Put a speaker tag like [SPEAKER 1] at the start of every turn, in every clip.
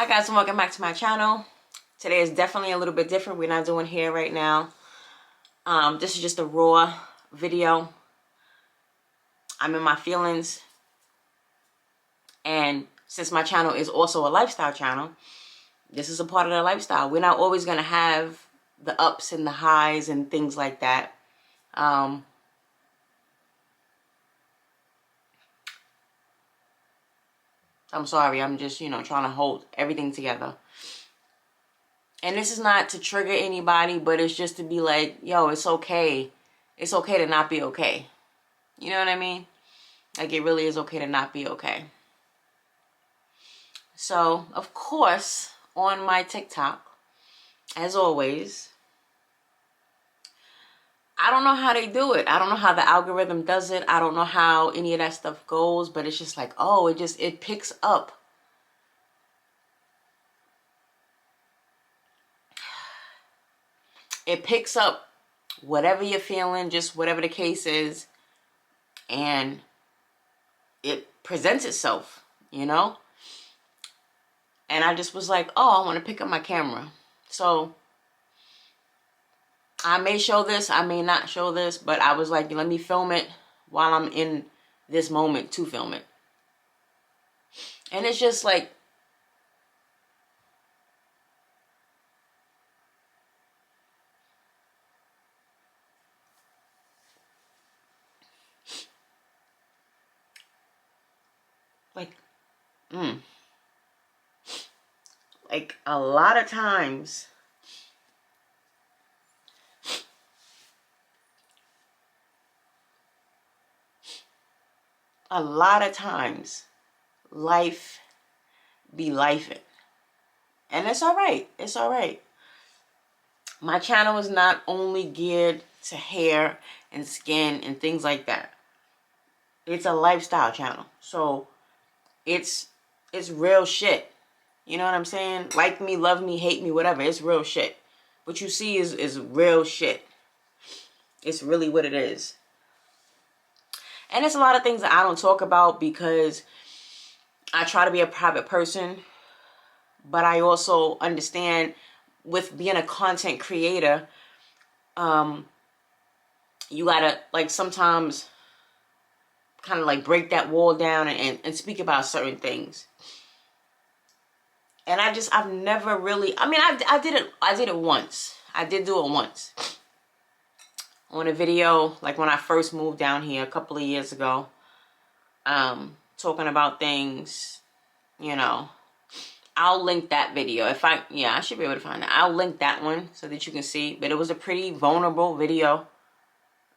[SPEAKER 1] guys, and welcome back to my channel. Today is definitely a little bit different. We're not doing hair right now. This is just a raw video. I'm in my feelings, and since my channel is also a lifestyle channel, this is a part of the lifestyle. We're not always going to have the ups and the highs and things like that. I'm sorry, I'm just, trying to hold everything together. And this is not to trigger anybody, but it's just to be like, yo, it's okay. It's okay to not be okay. You know what I mean? Like, it really is okay to not be okay. So, of course, on my TikTok, as always, I don't know how they do it. I don't know how the algorithm does it. I don't know how any of that stuff goes, but it's just like, oh, it picks up. It picks up whatever you're feeling, just whatever the case is, and it presents itself, And I just was like, oh, I want to pick up my camera. So I may show this, I may not show this, but I was like, let me film it while I'm in this moment to film it. And it's just like, like a lot of times, life be lifing. And it's all right. It's all right. My channel is not only geared to hair and skin and things like that. It's a lifestyle channel. So it's real shit. You know what I'm saying? Like me, love me, hate me, whatever. It's real shit. What you see is real shit. It's really what it is. And it's a lot of things that I don't talk about because I try to be a private person. But I also understand with being a content creator, you gotta, like, sometimes kind of like break that wall down and speak about certain things. And I've never really, I did it once. I did do it once on a video, like when I first moved down here a couple of years ago, talking about things, I'll link that video. I should be able to find it. I'll link that one so that you can see. But it was a pretty vulnerable video.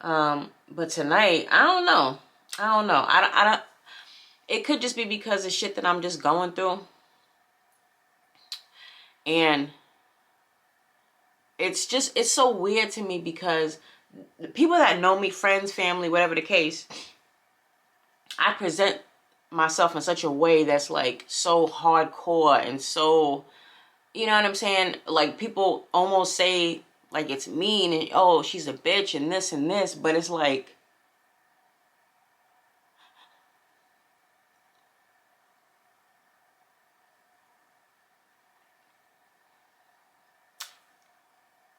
[SPEAKER 1] But tonight, I don't know. I don't, it could just be because of shit that I'm just going through. And it's so weird to me because the people that know me, friends, family, whatever the case, I present myself in such a way that's like so hardcore and so, you know what I'm saying? Like, people almost say like it's mean and, oh, she's a bitch and this, but it's like,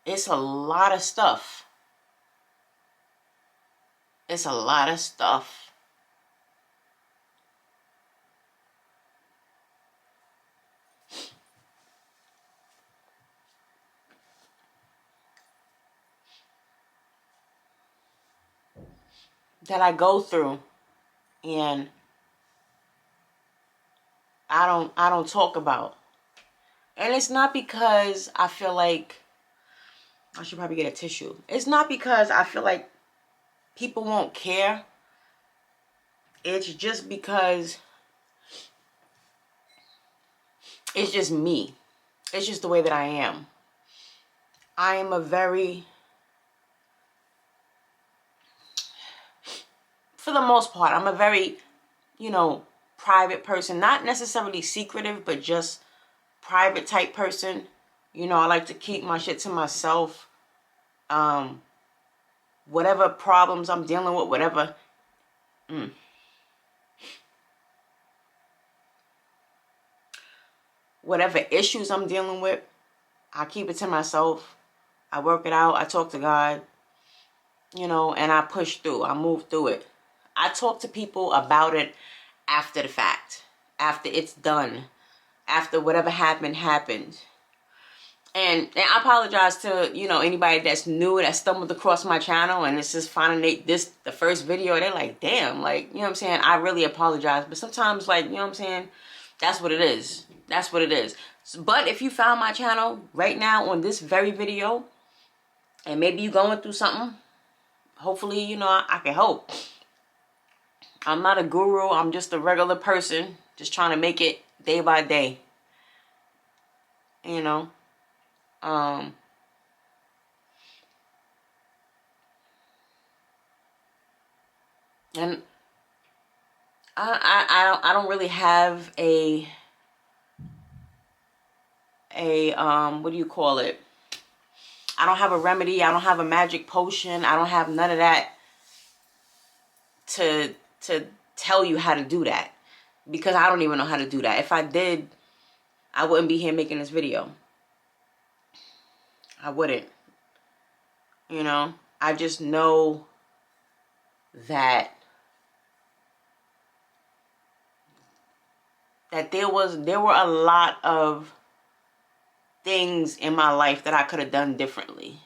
[SPEAKER 1] it's a lot of stuff. It's a lot of stuff. That I go through, and I don't talk about. And it's not because I feel like I should probably get a tissue. It's not because I feel like people won't care. It's just because it's just me. It's just the way that I am. I am a very, for the most part, I'm a very, private person. Not necessarily secretive, but just private type person. I like to keep my shit to myself. Whatever problems I'm dealing with, whatever. whatever issues I'm dealing with, I keep it to myself. I work it out. I talk to God, you know, and I push through. I move through it. I talk to people about it after the fact, after it's done, after whatever happened. And I apologize to, you know, anybody that's new, that stumbled across my channel and it's just finding the first video. They're like, damn, like, you know what I'm saying? I really apologize. But sometimes, like, you know what I'm saying? That's what it is. That's what it is. But if you found my channel right now on this very video, and maybe you're going through something, hopefully, you know, I can help. I'm not a guru. I'm just a regular person, just trying to make it day by day. You know? And I don't really have a what do you call it? I don't have a remedy. I don't have a magic potion. I don't have none of that to tell you how to do that, because I don't even know how to do that. If I did, I wouldn't be here making this video. I wouldn't. You know, I just know that there were a lot of things in my life that I could have done differently.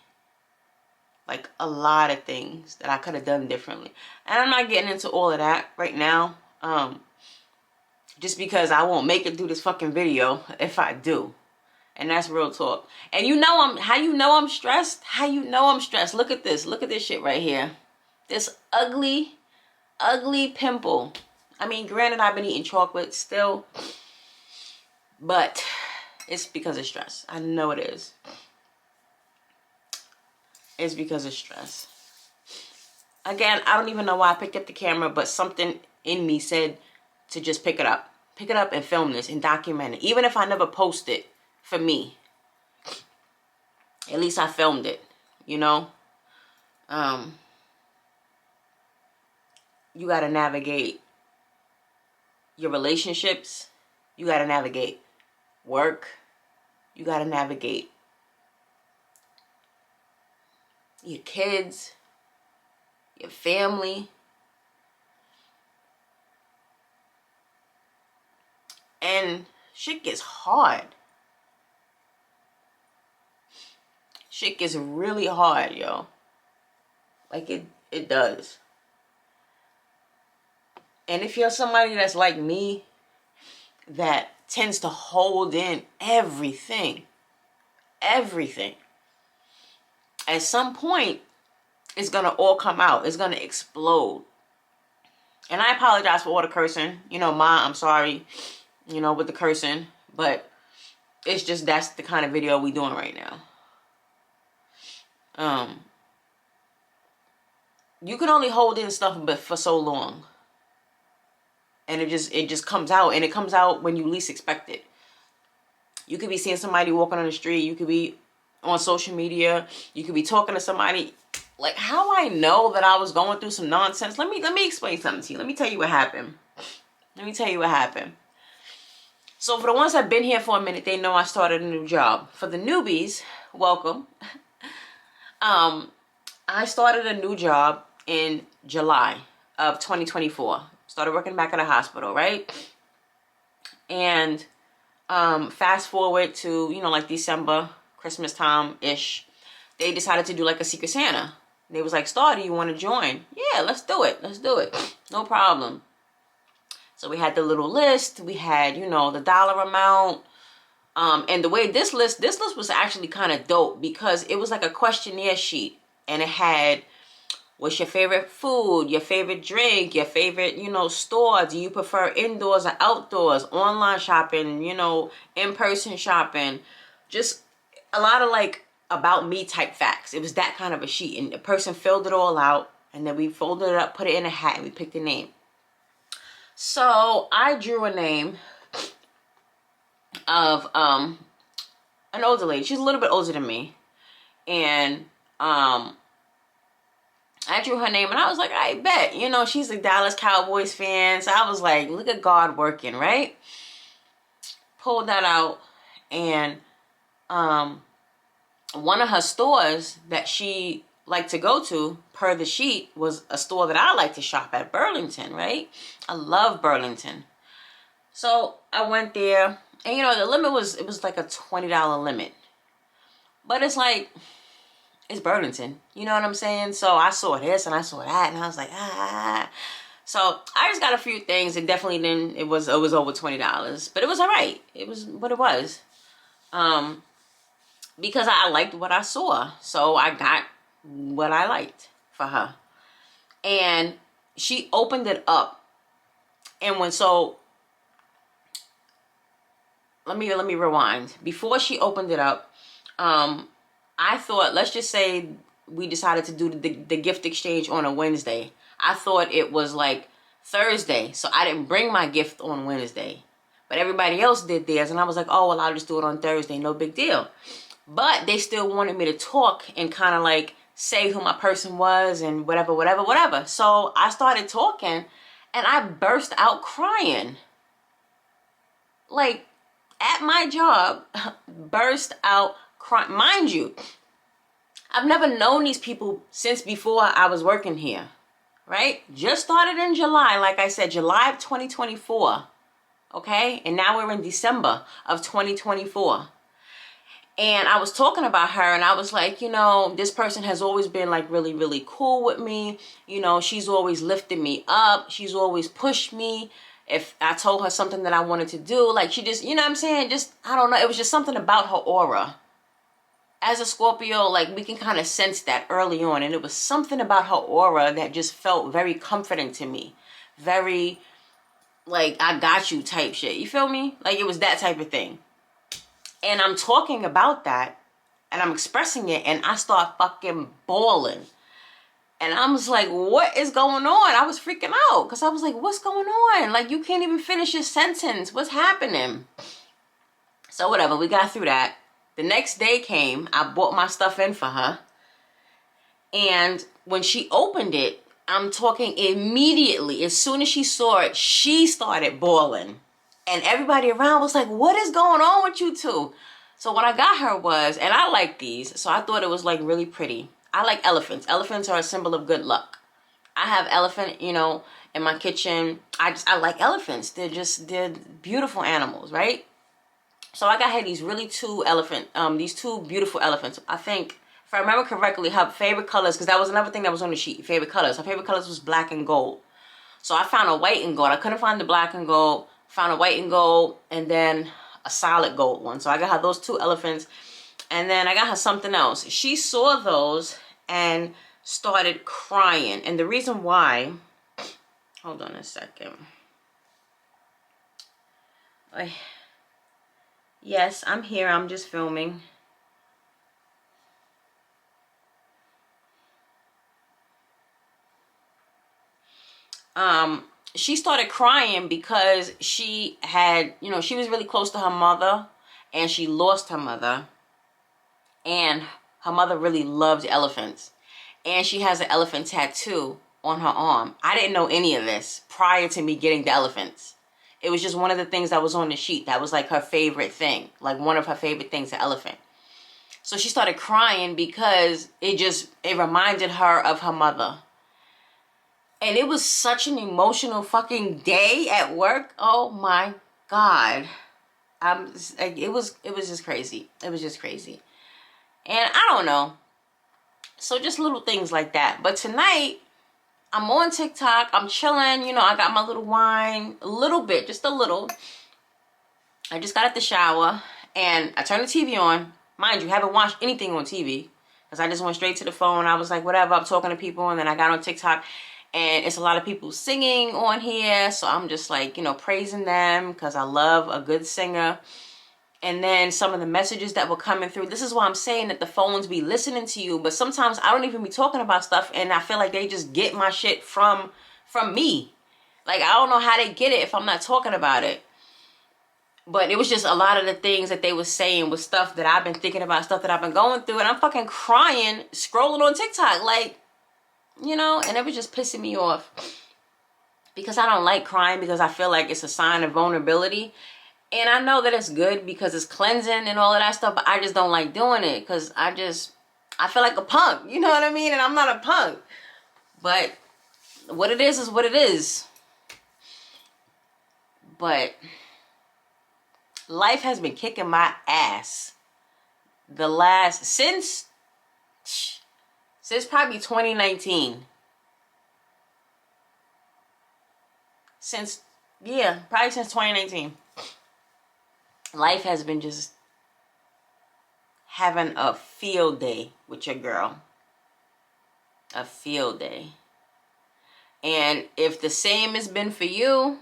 [SPEAKER 1] Like a lot of things that I could have done differently. And I'm not getting into all of that right now. Just because I won't make it through this fucking video if I do. And that's real talk. And you know how you know I'm stressed? How you know I'm stressed? Look at this. Look at this shit right here. This ugly pimple. I mean, granted, I've been eating chocolate still, but it's because of stress. I know it is. It's because of stress. Again, I don't even know why I picked up the camera, but something in me said to just pick it up. Pick it up and film this and document it. Even if I never post it for me, at least I filmed it, you know? You got to navigate your relationships. You got to navigate work. You got to navigate your kids, your family. And shit gets hard. Shit gets really hard, yo. Like it does. And if you're somebody that's like me, that tends to hold in everything, at some point, it's going to all come out. It's going to explode. And I apologize for all the cursing. You know, Ma, I'm sorry, you know, with the cursing. But it's just, that's the kind of video we doing right now. You can only hold in stuff but for so long. And it just comes out. And it comes out when you least expect it. You could be seeing somebody walking on the street. You could be on social media. You could be talking to somebody. Like, how I know that I was going through some nonsense. Let me explain something to you. Let me tell you what happened. So for the ones that have been here for a minute, they know I started a new job. For the newbies, welcome. I started a new job in July of 2024. Started working back at a hospital, right? And fast forward to, you know, like December, Christmas time-ish, they decided to do like a Secret Santa. They was like, Star, do you want to join? Yeah, let's do it. No problem. So we had the little list. We had, you know, the dollar amount. And the way this list was actually kind of dope, because it was like a questionnaire sheet. And it had, what's your favorite food, your favorite drink, your favorite, you know, store? Do you prefer indoors or outdoors? Online shopping, you know, in-person shopping. Just a lot of like about me type facts. It was that kind of a sheet. And the person filled it all out. And then we folded it up, put it in a hat, and we picked a name. So I drew a name of an older lady. She's a little bit older than me. And I drew her name, and I was like, I bet. You know, she's a Dallas Cowboys fan. So I was like, look at God working, right? Pulled that out. And one of her stores that she liked to go to, per the sheet, was a store that I like to shop at, Burlington, right? I love Burlington. So I went there, and you know, the limit was, it was like a $20 limit. But it's like, it's Burlington. You know what I'm saying? So I saw this and I saw that, and I was like, ah. So I just got a few things. It definitely didn't, it was over $20. But it was all right. It was what it was. Because I liked what I saw. So I got what I liked for her. And she opened it up. And when, so let me rewind. Before she opened it up, I thought, let's just say we decided to do the gift exchange on a Wednesday. I thought it was like Thursday, so I didn't bring my gift on Wednesday. But everybody else did theirs, and I was like, oh, well, I'll just do it on Thursday, no big deal. But they still wanted me to talk and kind of like say who my person was and whatever, whatever, whatever. So I started talking, and I burst out crying. Like, at my job, burst out crying. Mind you, I've never known these people since before I was working here, right? Just started in July, like I said, July of 2024, okay? And now we're in December of 2024. And I was talking about her, and I was like, you know, this person has always been like really, really cool with me. You know, she's always lifted me up. She's always pushed me. If I told her something that I wanted to do, like she just, you know what I'm saying? Just, I don't know. It was just something about her aura. As a Scorpio, like we can kind of sense that early on. And it was something about her aura that just felt very comforting to me. Very, like, I got you type shit. You feel me? Like it was that type of thing. And I'm talking about that, and I'm expressing it, and I start fucking bawling. And I was like, what is going on? I was freaking out, because I was like, what's going on? Like, you can't even finish your sentence. What's happening? So whatever, we got through that. The next day came, I bought my stuff in for her. And when she opened it, I'm talking immediately. As soon as she saw it, she started bawling. And everybody around was like, what is going on with you two? So what I got her was, and I like these, so I thought it was like really pretty. I like elephants. Elephants are a symbol of good luck. I have elephant, you know, in my kitchen. I like elephants. They're beautiful animals, right? So I got her these these two beautiful elephants. I think, if I remember correctly, her favorite colors, because that was another thing that was on the sheet, favorite colors. Her favorite colors was black and gold. So I found a white and gold. I couldn't find the black and gold. Found a white and gold, and then a solid gold one. So I got her those two elephants, and then I got her something else. She saw those and started crying. And the reason why, hold on a second. Yes, I'm here. I'm just filming. She started crying because she had, you know, she was really close to her mother, and she lost her mother, and her mother really loved elephants, and she has an elephant tattoo on her arm. I didn't know any of this prior to me getting the elephants. It was just one of the things that was on the sheet. That was like her favorite thing, like one of her favorite things, the elephant. So she started crying because it reminded her of her mother. And it was such an emotional fucking day at work. Oh my God. It was just crazy. It was just crazy. And I don't know. So just little things like that. But tonight, I'm on TikTok. I'm chilling. You know, I got my little wine. A little bit. Just a little. I just got out the shower. And I turned the TV on. Mind you, haven't watched anything on TV. Because I just went straight to the phone. I was like, whatever. I'm talking to people. And then I got on TikTok. And it's a lot of people singing on here. So I'm just like, you know, praising them because I love a good singer. And then some of the messages that were coming through. This is why I'm saying that the phones be listening to you. But sometimes I don't even be talking about stuff. And I feel like they just get my shit from me. Like, I don't know how they get it if I'm not talking about it. But it was just a lot of the things that they were saying was stuff that I've been thinking about, stuff that I've been going through. And I'm fucking crying, scrolling on TikTok. Like, you know, and it was just pissing me off because I don't like crying because I feel like it's a sign of vulnerability. And I know that it's good because it's cleansing and all of that stuff, but I just don't like doing it because I feel like a punk. You know what I mean? And I'm not a punk. But what it is what it is. But life has been kicking my ass since probably 2019. Probably since 2019. Life has been just having a field day with your girl. A field day. And if the same has been for you,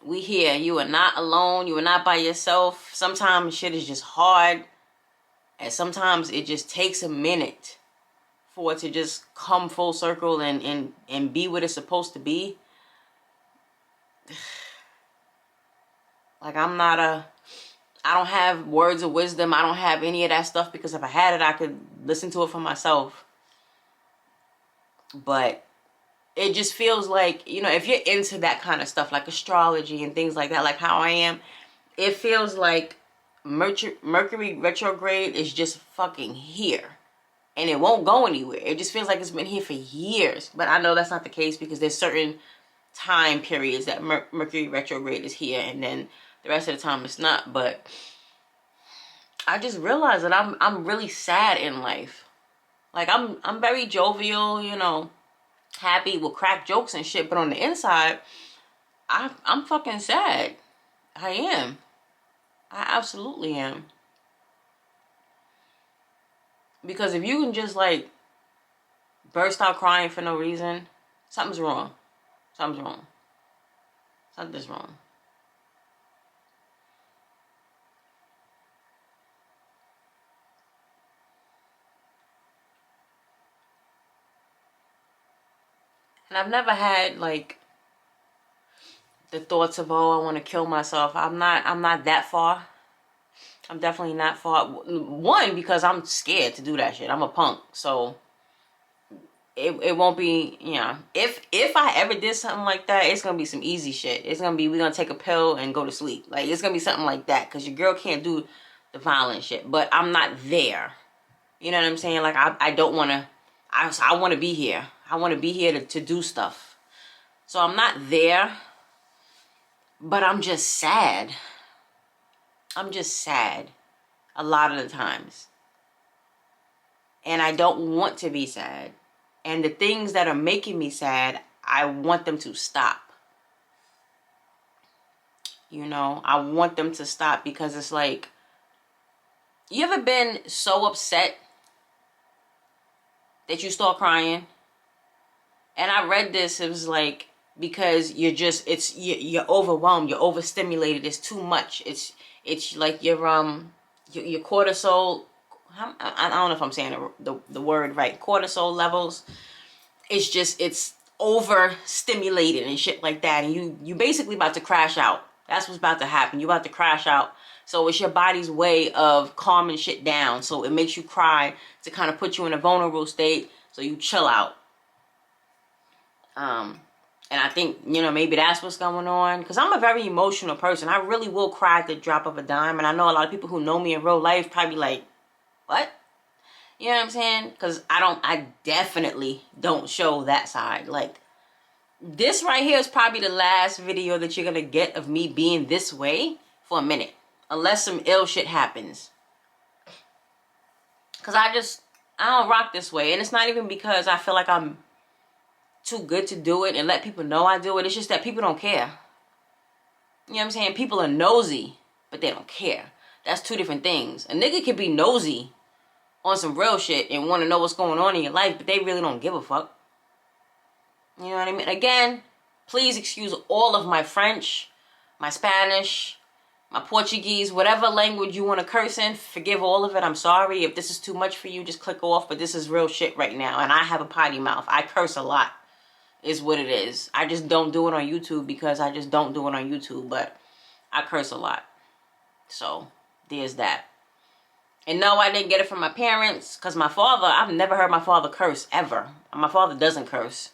[SPEAKER 1] we here. You are not alone. You are not by yourself. Sometimes shit is just hard. And sometimes it just takes a minute for it to just come full circle and be what it's supposed to be. Like, I don't have words of wisdom. I don't have any of that stuff because if I had it, I could listen to it for myself. But it just feels like, you know, if you're into that kind of stuff, like astrology and things like that, like how I am, it feels like Mercury retrograde is just fucking here. And it won't go anywhere. It just feels like it's been here for years. But I know that's not the case because there's certain time periods that Mercury retrograde is here, and then the rest of the time it's not. But I just realized that I'm really sad in life. Like I'm very jovial, you know, happy, will crack jokes and shit, but on the inside, I'm fucking sad. I am. I absolutely am. Because if you can just like burst out crying for no reason, something's wrong. Something's wrong. Something's wrong. And I've never had like the thoughts of, oh, I want to kill myself. I'm not that far. I'm definitely not far. One, because I'm scared to do that shit. I'm a punk. So it won't be, you know, if I ever did something like that, it's gonna be some easy shit. It's gonna be, we're gonna take a pill and go to sleep. Like, it's gonna be something like that, because your girl can't do the violent shit. But I'm not there. You know what I'm saying? Like, I don't want to, I want to be here. I want to be here to do stuff. So I'm not there, but I'm just sad. I'm just sad a lot of the times. And I don't want to be sad. And the things that are making me sad, I want them to stop. You know, I want them to stop, because it's like, you ever been so upset that you start crying? And I read this, it was like, because you're overwhelmed, you're overstimulated, it's too much. It's like your cortisol, I don't know if I'm saying the word right, cortisol levels, it's overstimulated and shit like that, and you basically about to crash out. That's what's about to happen. You're about to crash out. So it's your body's way of calming shit down. So it makes you cry to kind of put you in a vulnerable state, so you chill out. And I think, you know, maybe that's what's going on. Because I'm a very emotional person. I really will cry at the drop of a dime. And I know a lot of people who know me in real life probably like, what? You know what I'm saying? Because I definitely don't show that side. Like, this right here is probably the last video that you're going to get of me being this way for a minute. Unless some ill shit happens. Because I don't rock this way. And it's not even because I feel like I'm too good to do it and let people know I do it. It's just that people don't care. You know what I'm saying? People are nosy, but they don't care. That's two different things. A nigga can be nosy on some real shit and want to know what's going on in your life, but they really don't give a fuck. You know what I mean? Again, please excuse all of my French, my Spanish, my Portuguese, whatever language you want to curse in. Forgive all of it. I'm sorry. If this is too much for you, just click off. But this is real shit right now. And I have a potty mouth. I curse a lot. Is what it is. I just don't do it on YouTube because I just don't do it on YouTube. But I curse a lot. So, there's that. And no, I didn't get it from my parents. Because my father, I've never heard my father curse, ever. My father doesn't curse.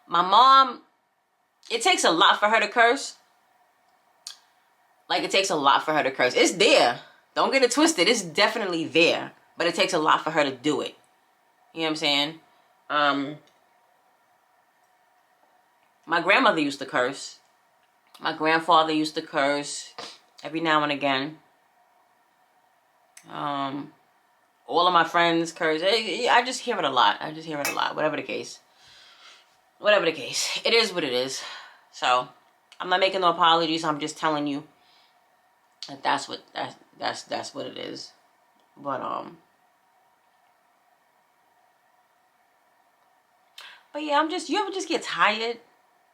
[SPEAKER 1] My mom, it takes a lot for her to curse. Like, it takes a lot for her to curse. It's there. Don't get it twisted. It's definitely there. But it takes a lot for her to do it. You know what I'm saying? My grandmother used to curse. My grandfather used to curse every now and again. All of my friends curse. I just hear it a lot. Whatever the case. Whatever the case. It is what it is. So, I'm not making no apologies. I'm just telling you that that's what it is. But yeah, you ever just get tired?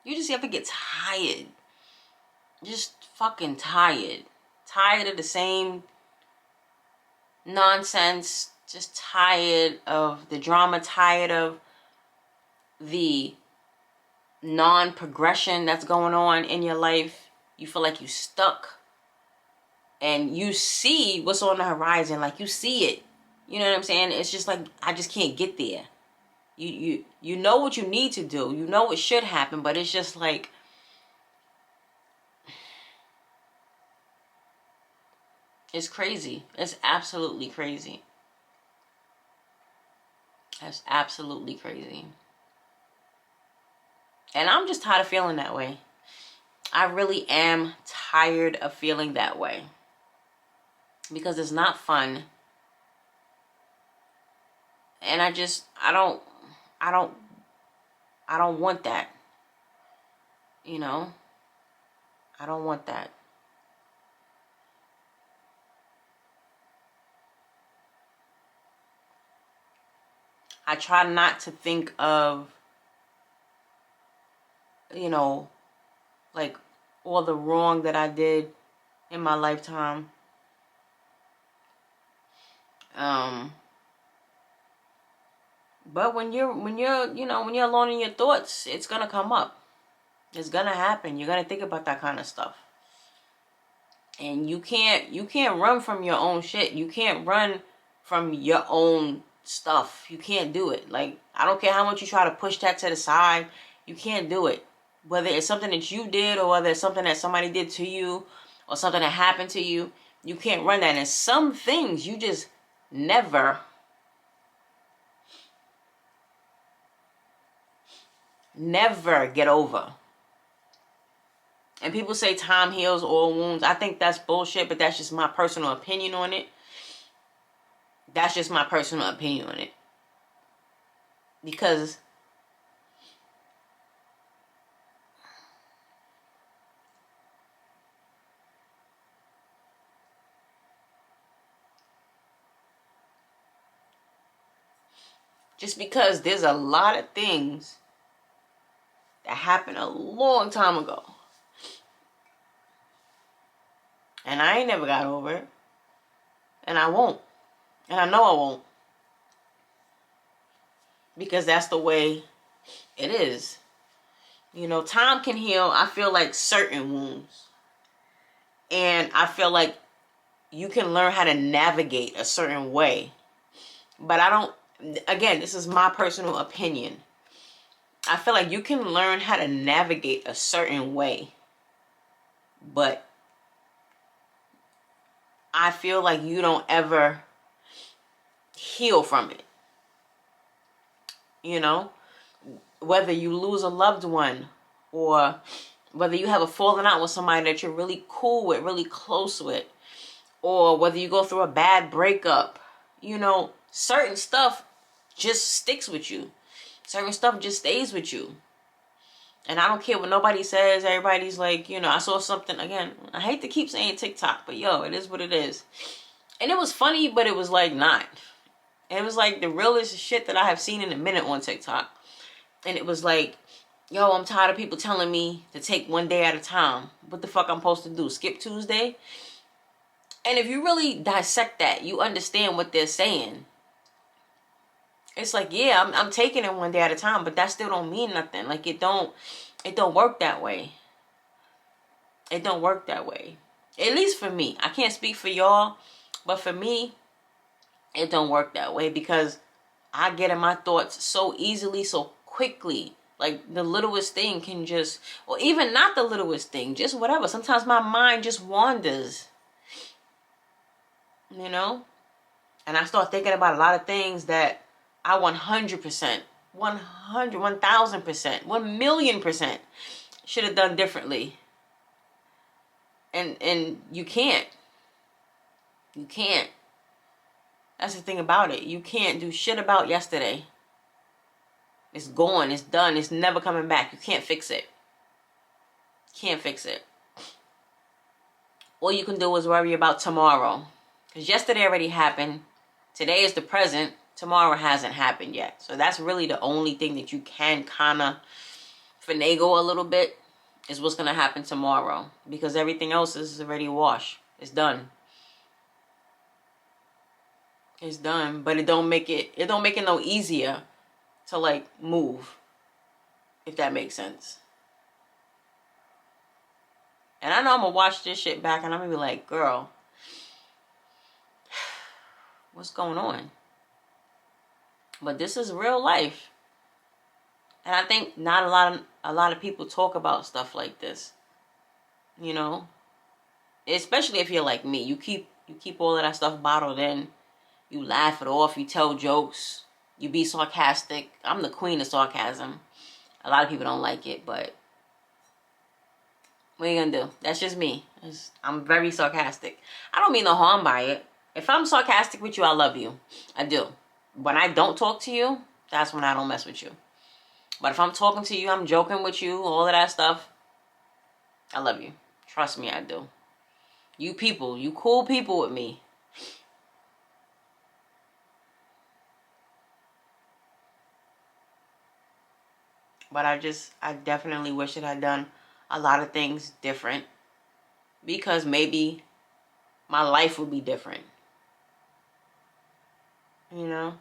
[SPEAKER 1] You just ever get tired? Just fucking tired. Tired of the same nonsense. Just tired of the drama. Tired of the non-progression that's going on in your life. You feel like you stuck. And you see what's on the horizon. Like, you see it. You know what I'm saying? It's just like, I just can't get there. You know what you need to do. You know what should happen. But it's just like, it's crazy. It's absolutely crazy. That's absolutely crazy. And I'm just tired of feeling that way. I really am tired of feeling that way. Because it's not fun. And I don't want that. You know? I don't want that. I try not to think of, you know, like, all the wrong that I did in my lifetime. But when you're alone in your thoughts, it's gonna come up. It's gonna happen. You're gonna think about that kind of stuff. And you can't run from your own shit. You can't run from your own stuff. You can't do it. Like, I don't care how much you try to push that to the side. You can't do it. Whether it's something that you did or whether it's something that somebody did to you or something that happened to you, you can't run that. And some things you just never get over. And people say time heals all wounds. I think that's bullshit, but that's just my personal opinion on it. That's just my personal opinion on it. Because there's a lot of things that happened a long time ago. And I ain't never got over it. And I won't. And I know I won't. Because that's the way it is. You know, time can heal, I feel like, certain wounds. And I feel like you can learn how to navigate a certain way. But I don't, again, this is my personal opinion. I feel like you can learn how to navigate a certain way. But I feel like you don't ever heal from it. You know? Whether you lose a loved one or whether you have a falling out with somebody that you're really cool with, really close with, or whether you go through a bad breakup, you know, certain stuff just sticks with you. Certain stuff just stays with you. And I don't care what nobody says. Everybody's like, you know, I saw something, again, I hate to keep saying TikTok, but yo, it is what it is. And it was funny, but it was like not. And it was like the realest shit that I have seen in a minute on TikTok. And it was like, yo, I'm tired of people telling me to take one day at a time. What the fuck I'm supposed to do? Skip Tuesday? And if you really dissect that, you understand what they're saying. It's like, yeah, I'm taking it one day at a time, but that still don't mean nothing. Like, it don't work that way. It don't work that way. At least for me. I can't speak for y'all, but for me, it don't work that way because I get in my thoughts so easily, so quickly. Like, the littlest thing can just, or even not the littlest thing, just whatever. Sometimes my mind just wanders, you know? And I start thinking about a lot of things that I 100%, 100, 1,000%, 1,000,000% should have done differently. And you can't. You can't. That's the thing about it. You can't do shit about yesterday. It's gone. It's done. It's never coming back. You can't fix it. Can't fix it. All you can do is worry about tomorrow. Because yesterday already happened. Today is the present. Tomorrow hasn't happened yet. So that's really the only thing that you can kind of finagle a little bit, is what's going to happen tomorrow. Because everything else is already washed. It's done. It's done. But it don't make it no easier to, like, move. If that makes sense. And I know I'm going to watch this shit back and I'm going to be like, girl, what's going on? But this is real life. And I think not a lot of people talk about stuff like this. You know? Especially if you're like me. You keep all of that stuff bottled in. You laugh it off. You tell jokes. You be sarcastic. I'm the queen of sarcasm. A lot of people don't like it, but what are you gonna do? That's just me. I'm very sarcastic. I don't mean no harm by it. If I'm sarcastic with you, I love you. I do. When I don't talk to you, that's when I don't mess with you. But if I'm talking to you, I'm joking with you, all of that stuff, I love you. Trust me, I do. You people, you cool people with me. But I definitely wish that I'd done a lot of things different. Because maybe my life would be different. You know?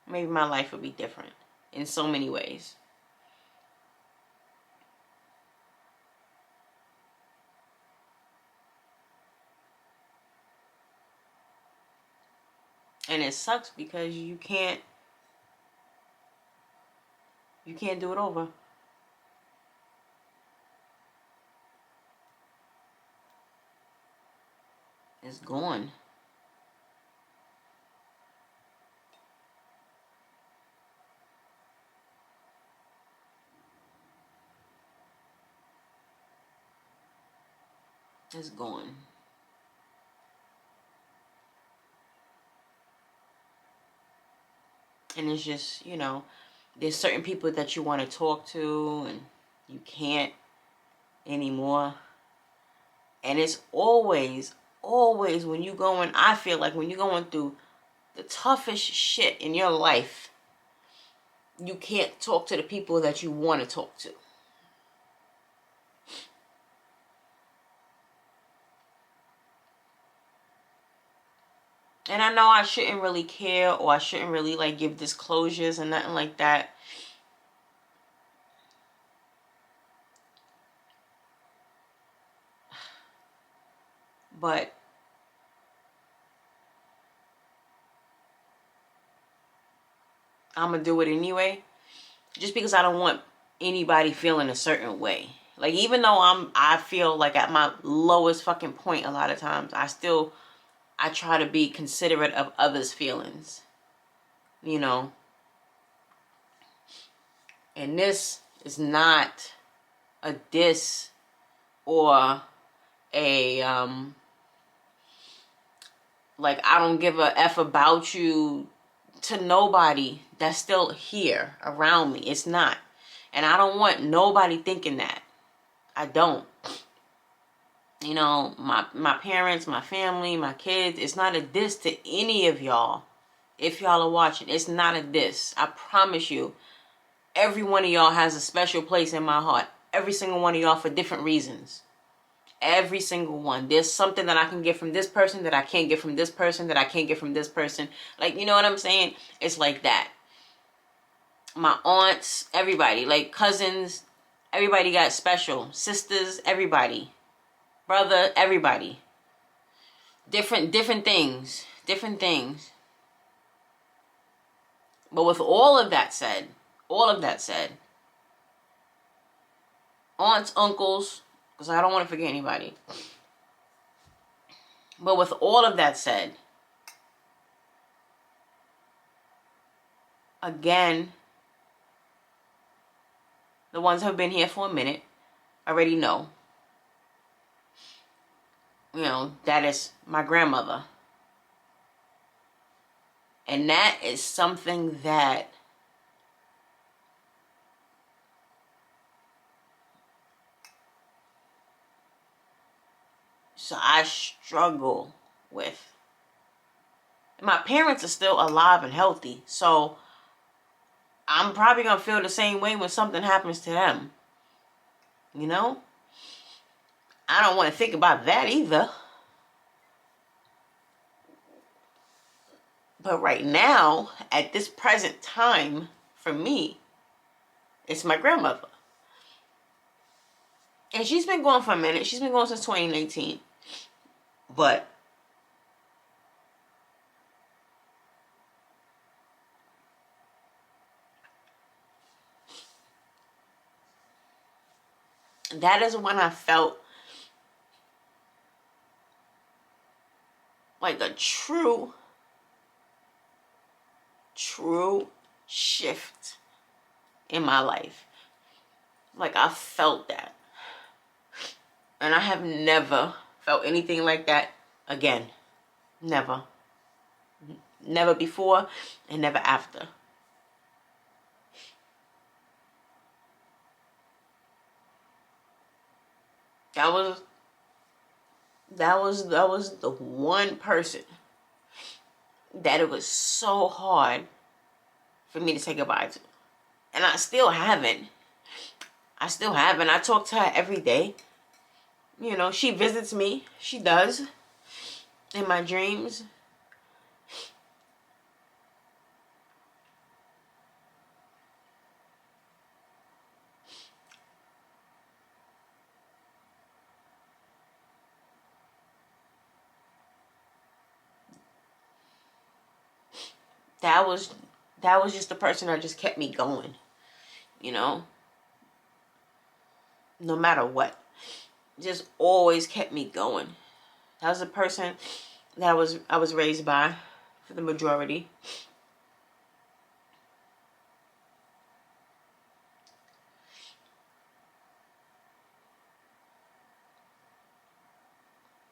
[SPEAKER 1] Maybe my life would be different in so many ways. And it sucks because you can't do it over. It's gone. It's gone. And it's just, you know, there's certain people that you want to talk to and you can't anymore. And it's always when you going, I feel like when you're going through the toughest shit in your life, you can't talk to the people that you want to talk to. And I know I shouldn't really care, or I shouldn't really, like, give disclosures and nothing like that. But I'm going to do it anyway. Just because I don't want anybody feeling a certain way. Like, even though I feel like at my lowest fucking point a lot of times, I try to be considerate of others' feelings. You know? And this is not a diss or a, like, I don't give a F about you to nobody that's still here around me. It's not. And I don't want nobody thinking that. I don't. You know, my parents, my family, my kids, it's not a diss to any of y'all. If y'all are watching, it's not a diss. I promise you, every one of y'all has a special place in my heart. Every single one of y'all for different reasons. Every single one. There's something that I can get from this person that I can't get from this person that I can't get from this person. Like, you know what I'm saying? It's like that. My aunts, everybody, like cousins, everybody got special. Sisters, everybody. Brother, everybody. Different things. Different things. But with all of that said, aunts, uncles, because I don't want to forget anybody. But with all of that said, again, the ones who have been here for a minute already know. You know, that is my grandmother. And that is something that I struggle with. And my parents are still alive and healthy, so I'm probably going to feel the same way when something happens to them. You know? I don't want to think about that either. But right now, at this present time, for me, it's my grandmother. And she's been going for a minute. She's been going since 2019. But that is when I felt like a true shift in my life. Like, I felt that. And I have never felt anything like that again. Never. Never before and never after. That was the one person that it was so hard for me to say goodbye to. And I still haven't. I talk to her every day. You know, she visits me. She does. In my dreams. That was just the person that just kept me going. You know? No matter what. Just always kept me going. That was the person that I was raised by for the majority.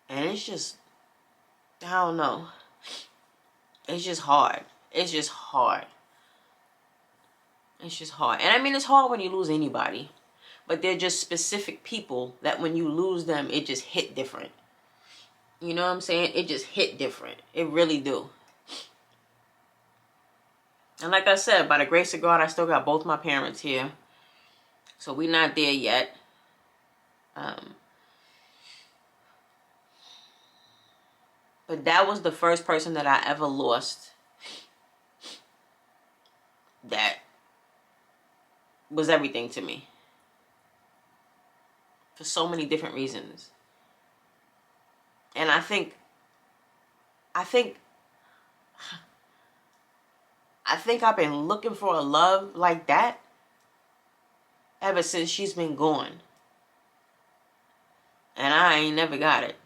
[SPEAKER 1] And it's just, I don't know. It's just hard. It's just hard. It's just hard. And I mean, it's hard when you lose anybody. But they're just specific people that when you lose them, it just hit different. You know what I'm saying? It just hit different. It really do. And like I said, by the grace of God, I still got both my parents here. So we're not there yet. But that was the first person that I ever lost that was everything to me. For so many different reasons. And I think I've been looking for a love like that ever since she's been gone. And I ain't never got it.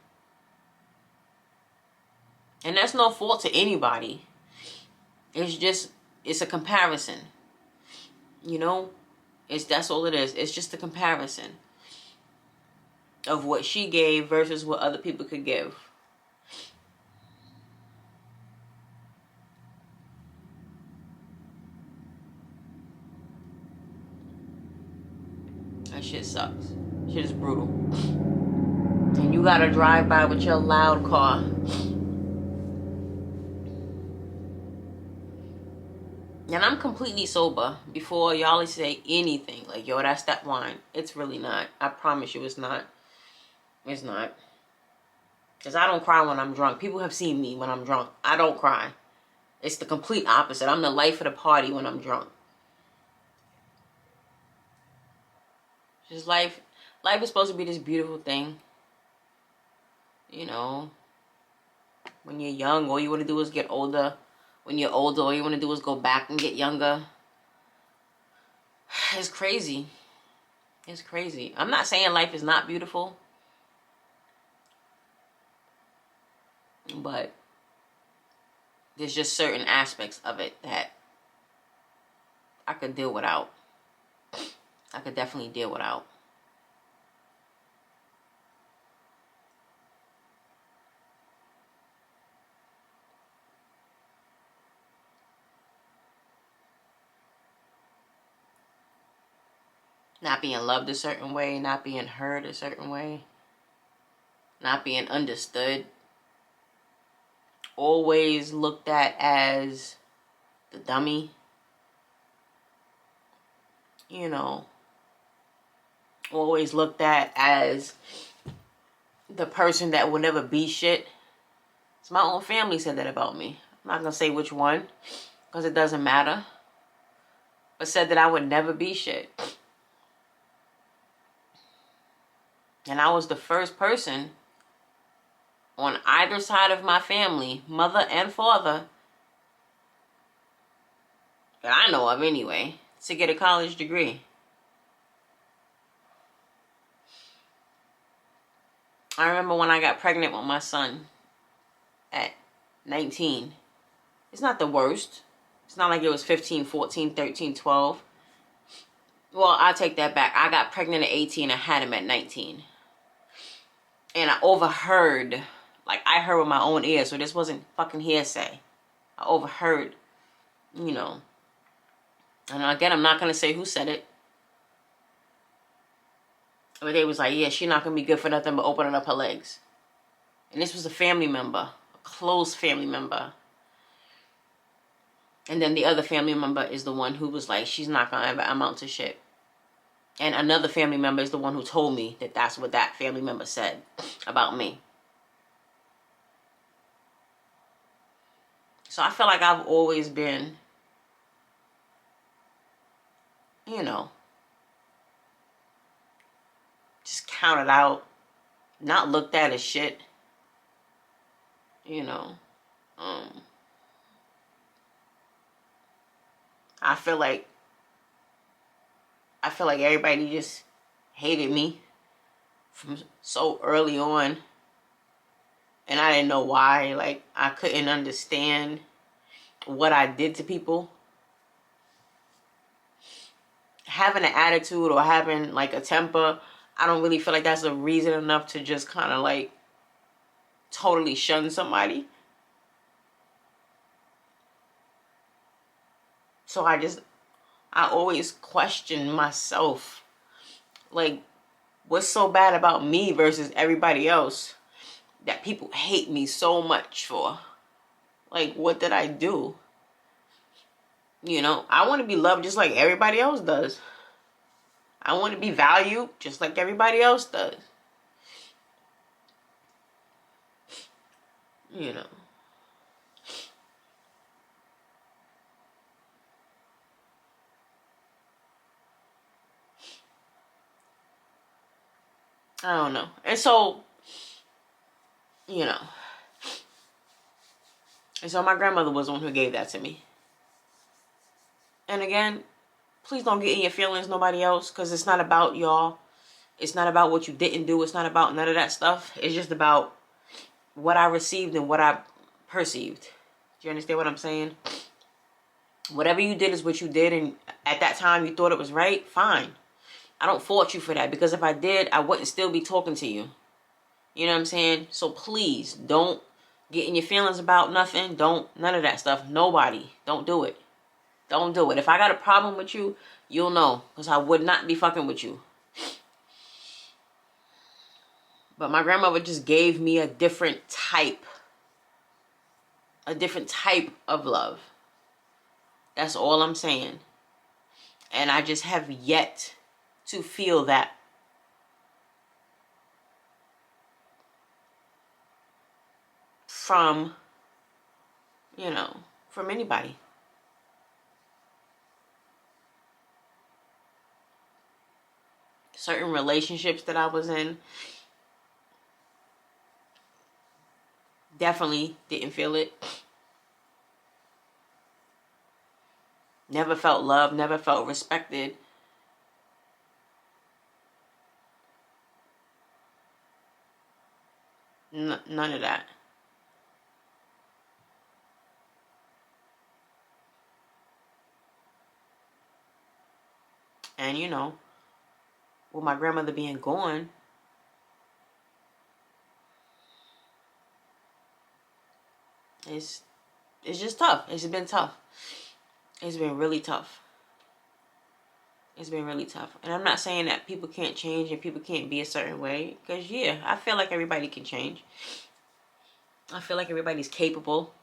[SPEAKER 1] And that's no fault to anybody. It's a comparison. You know? That's all it is. It's just a comparison of what she gave versus what other people could give. That shit sucks. Shit is brutal. And you gotta drive by with your loud car. And I'm completely sober before y'all say anything. Like, yo, that's that wine. It's really not. I promise you it's not. It's not. Because I don't cry when I'm drunk. People have seen me when I'm drunk. I don't cry. It's the complete opposite. I'm the life of the party when I'm drunk. Just life is supposed to be this beautiful thing. You know. When you're young, all you want to do is get older. When you're older, all you want to do is go back and get younger. It's crazy. It's crazy. I'm not saying life is not beautiful, but there's just certain aspects of it that I could deal without. I could definitely deal without. Not being loved a certain way, not being heard a certain way, not being understood. Always looked at as the dummy. You know, always looked at as the person that will never be shit. It's my own family said that about me. I'm not going to say which one, because it doesn't matter. But said that I would never be shit. And I was the first person on either side of my family, mother and father, that I know of anyway, to get a college degree. I remember when I got pregnant with my son at 19. It's not the worst. It's not like it was 15, 14, 13, 12. Well, I'll take that back. I got pregnant at 18. I had him at 19. And I overheard, like I heard with my own ears, so this wasn't fucking hearsay. I overheard, you know. And again, I'm not going to say who said it. But they was like, yeah, she's not going to be good for nothing but opening up her legs. And this was a family member, a close family member. And then the other family member is the one who was like, she's not going to ever amount to shit. And another family member is the one who told me that that's what that family member said about me. So I feel like I've always been, you know, just counted out, not looked at as shit, you know. I feel like everybody just hated me from so early on. And I didn't know why. Like, I couldn't understand what I did to people. Having an attitude or having, like, a temper, I don't really feel like that's a reason enough to just kind of, like, totally shun somebody. So I always question myself. Like, what's so bad about me versus everybody else that people hate me so much for? Like, what did I do? You know, I want to be loved just like everybody else does. I want to be valued just like everybody else does. You know. I don't know. And so, you know. And so my grandmother was the one who gave that to me. And again, please don't get in your feelings, nobody else, because it's not about y'all. It's not about what you didn't do. It's not about none of that stuff. It's just about what I received and what I perceived. Do you understand what I'm saying? Whatever you did is what you did, and at that time you thought it was right, fine. I don't fault you for that, because if I did, I wouldn't still be talking to you. You know what I'm saying? So please, don't get in your feelings about nothing. None of that stuff. Nobody. Don't do it. Don't do it. If I got a problem with you, you'll know, because I would not be fucking with you. But my grandmother just gave me a different type of love. That's all I'm saying. And I just have yet to feel that. From, you know, from anybody. Certain relationships that I was in, definitely didn't feel it. Never felt loved, never felt respected. None of that. And you know, with my grandmother being gone, it's just tough. It's been tough. It's been really tough. It's been really tough. And I'm not saying that people can't change and people can't be a certain way. Because, yeah, I feel like everybody can change. I feel like everybody's capable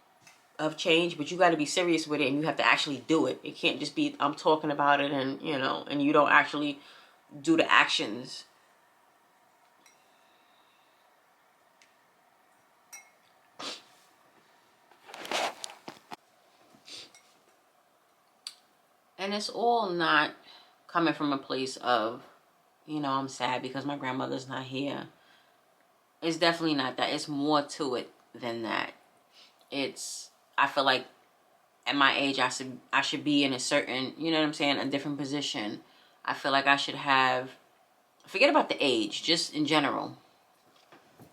[SPEAKER 1] of change. But you got to be serious with it. And you have to actually do it. It can't just be, I'm talking about it and, you know, and you don't actually do the actions. And it's all not coming from a place of, you know, I'm sad because my grandmother's not here. It's definitely not that. It's more to it than that. I feel like at my age, I should be in a certain, you know what I'm saying, a different position. I feel like I should have, forget about the age, just in general.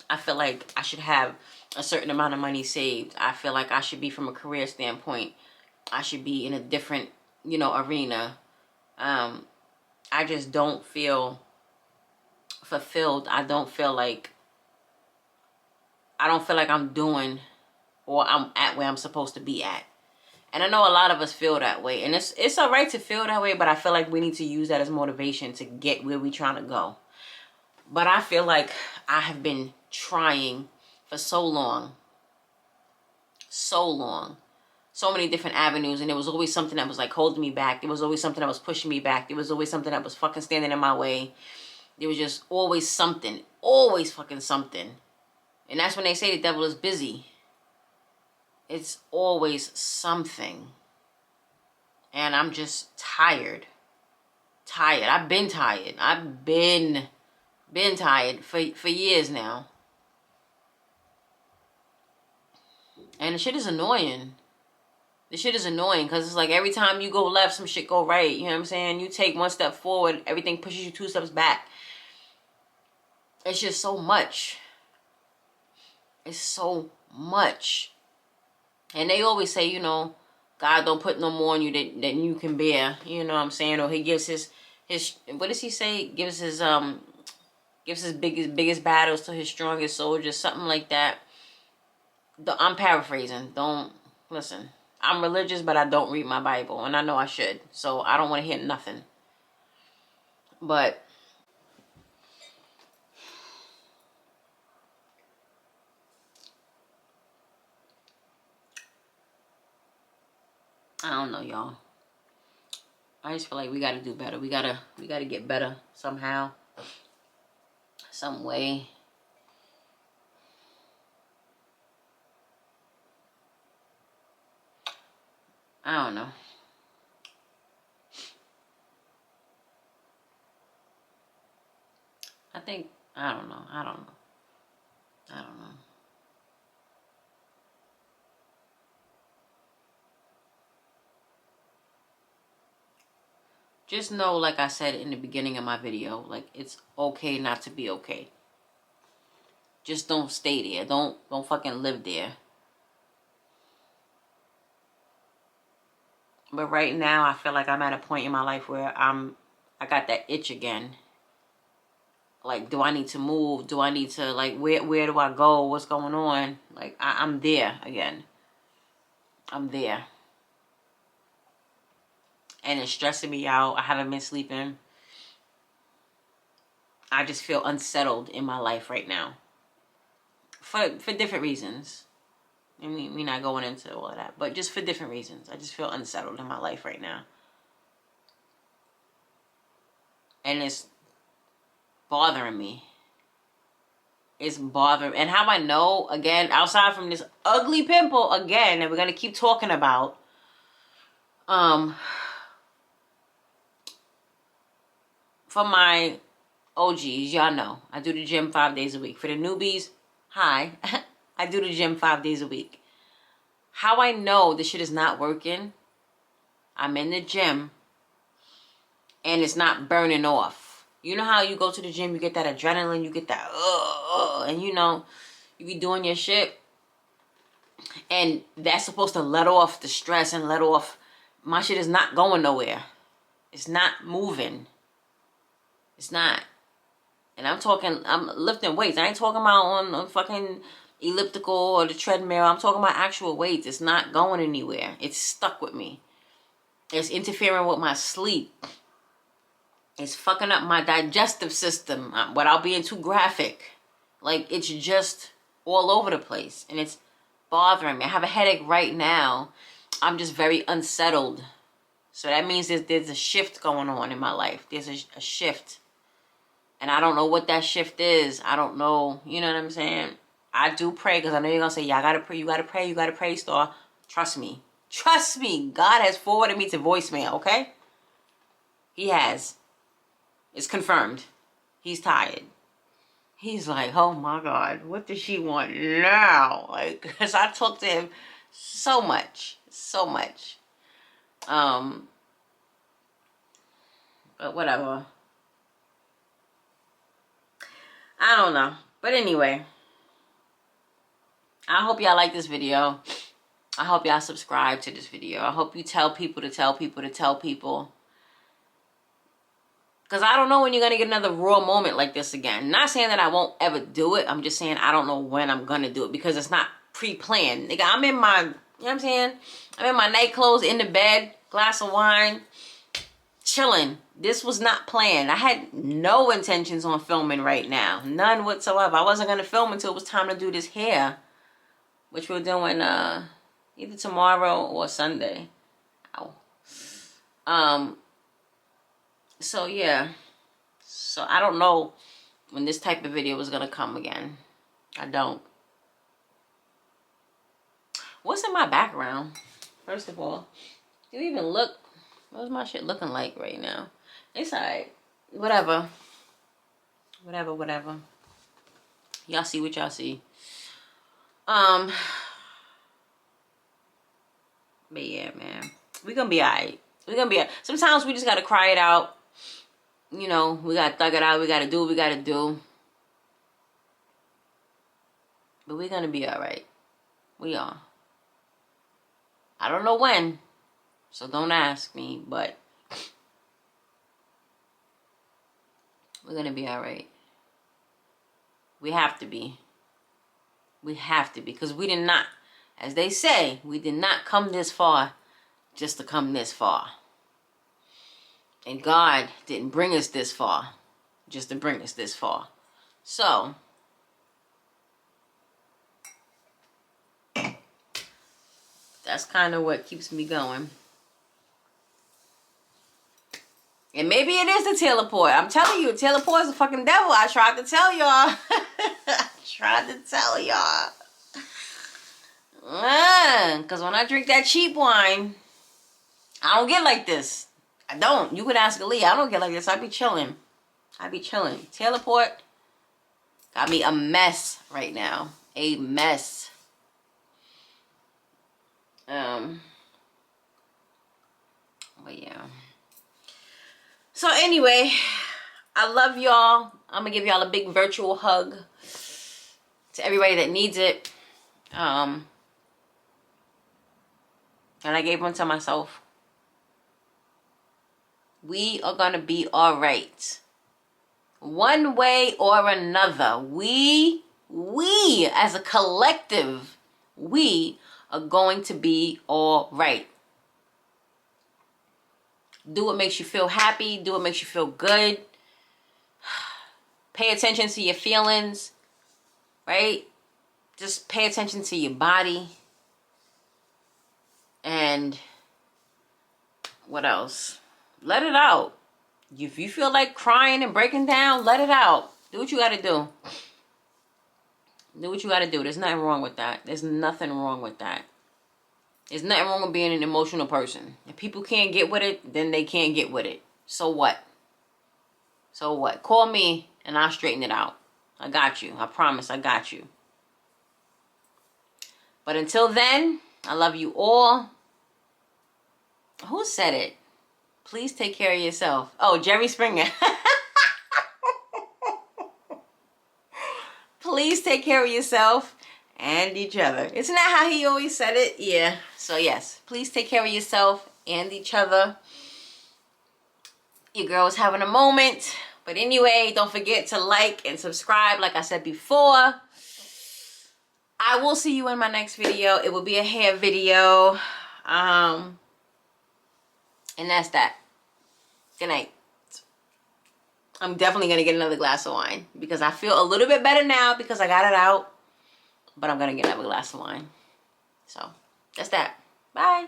[SPEAKER 1] I feel like I should have a certain amount of money saved. I feel like I should be, from a career standpoint, I should be in a different, you know, arena. I just don't feel fulfilled. I don't feel like I'm doing, or I'm at where I'm supposed to be at. And I know a lot of us feel that way. And it's all right to feel that way, but I feel like we need to use that as motivation to get where we're trying to go. But I feel like I have been trying for so long. So many different avenues. And there was always something that was like holding me back. There was always something that was pushing me back. There was always something that was fucking standing in my way. There was just always something. Always fucking something. And that's when they say the devil is busy. It's always something. And I'm just tired. I've been tired. I've been tired for years now. And the shit is annoying. Because it's like every time you go left, some shit go right. You know what I'm saying? You take one step forward, everything pushes you 2 steps back. It's just so much. It's so much. And they always say, you know, God don't put no more on you than you can bear. You know what I'm saying? Or he gives his what does he say? Gives his biggest battles to his strongest soldiers. Something like that. I'm paraphrasing. Don't listen. I'm religious, but I don't read my Bible. And I know I should. So I don't want to hear nothing. But I don't know, y'all. I just feel like we gotta do better. We gotta get better somehow. Some way. I don't know. I don't know. Just know, like I said in the beginning of my video, like, it's okay not to be okay. Just don't stay there. Don't fucking live there. But right now, I feel like I'm at a point in my life where I got that itch again. Like, do I need to move? Do I need to, like, where do I go? What's going on? Like, I'm there again. I'm there. And it's stressing me out. I haven't been sleeping. I just feel unsettled in my life right now. For different reasons. I mean, we're not going into all of that. But just for different reasons. I just feel unsettled in my life right now. And it's bothering me. It's bothering. And how I know, again, outside from this ugly pimple, again, that we're going to keep talking about. For my OGs, y'all know, I do the gym 5 days a week. For the newbies, hi. I do the gym 5 days a week. How I know this shit is not working, I'm in the gym and it's not burning off. You know how you go to the gym, you get that adrenaline, you get that, and you know, You be doing your shit. And that's supposed to let off the stress and let off. My shit is not going nowhere. It's not moving. It's not. And I'm lifting weights. I ain't talking about on fucking elliptical or the treadmill. I'm talking about actual weights. It's not going anywhere. It's stuck with me. It's interfering with my sleep. It's fucking up my digestive system without being too graphic. Like, it's just all over the place. And it's bothering me. I have a headache right now. I'm just very unsettled. So that means there's a shift going on in my life. There's a shift. And I don't know what that shift is. I don't know. You know what I'm saying? I do pray, because I know you're going to say, yeah, I got to pray. You got to pray. You got to pray, Star. Trust me. Trust me. God has forwarded me to voicemail, okay? He has. It's confirmed. He's tired. He's like, oh my God, what does she want now? Like, because I talked to him so much. So much. But whatever. I don't know. But anyway, I hope y'all like this video. I hope y'all subscribe to this video. I hope you tell people to tell people to tell people. Because I don't know when you're going to get another raw moment like this again. Not saying that I won't ever do it. I'm just saying I don't know when I'm going to do it. Because it's not pre-planned. Nigga, I'm in my, you know what I'm saying? I'm in my night clothes, in the bed, glass of wine, chilling. This was not planned. I had no intentions on filming right now. None whatsoever. I wasn't going to film until it was time to do this hair. Which we're doing either tomorrow or Sunday. Ow. So yeah. So I don't know when this type of video is going to come again. I don't. What's in my background? First of all, do you even look? What's my shit looking like right now? It's alright. Whatever. Whatever. Y'all see what y'all see. But yeah, man. We're gonna be alright. We're gonna be alright. Sometimes we just gotta cry it out. You know, we gotta thug it out. We gotta do what we gotta do. But we're gonna be alright. We are. I don't know when. So don't ask me, but we're gonna be alright. We have to be. We have to be. Because we did not, as they say, we did not come this far just to come this far. And God didn't bring us this far just to bring us this far. So, that's kind of what keeps me going. And maybe it is the teleport. I'm telling you, teleport is a fucking devil. I tried to tell y'all. Because when I drink that cheap wine, I don't get like this. I don't. You could ask Ali. I don't get like this. I be chilling. Teleport got me a mess right now. A mess. But yeah. So anyway, I love y'all. I'm gonna give y'all a big virtual hug to everybody that needs it. And I gave one to myself. We are gonna be all right. One way or another. We as a collective, we are going to be all right. Do what makes you feel happy. Do what makes you feel good. Pay attention to your feelings. Right? Just pay attention to your body. And what else? Let it out. If you feel like crying and breaking down, let it out. Do what you got to do. Do what you got to do. There's nothing wrong with that. There's nothing wrong with that. There's nothing wrong with being an emotional person. If people can't get with it, then they can't get with it. So what? So what? Call me and I'll straighten it out. I got you. I promise I got you. But until then, I love you all. Who said it? Please take care of yourself. Oh, Jerry Springer. Please. please take care of yourself and each other. Isn't that how he always said it? Yeah. So yes, please take care of yourself and each other. Your girl was having a moment. But anyway, don't forget to like and subscribe like I said before. I will see you in my next video. It will be a hair video. And that's that. Good night. I'm definitely going to get another glass of wine because I feel a little bit better now because I got it out. But I'm going to get another glass of wine. So, that's that. Bye.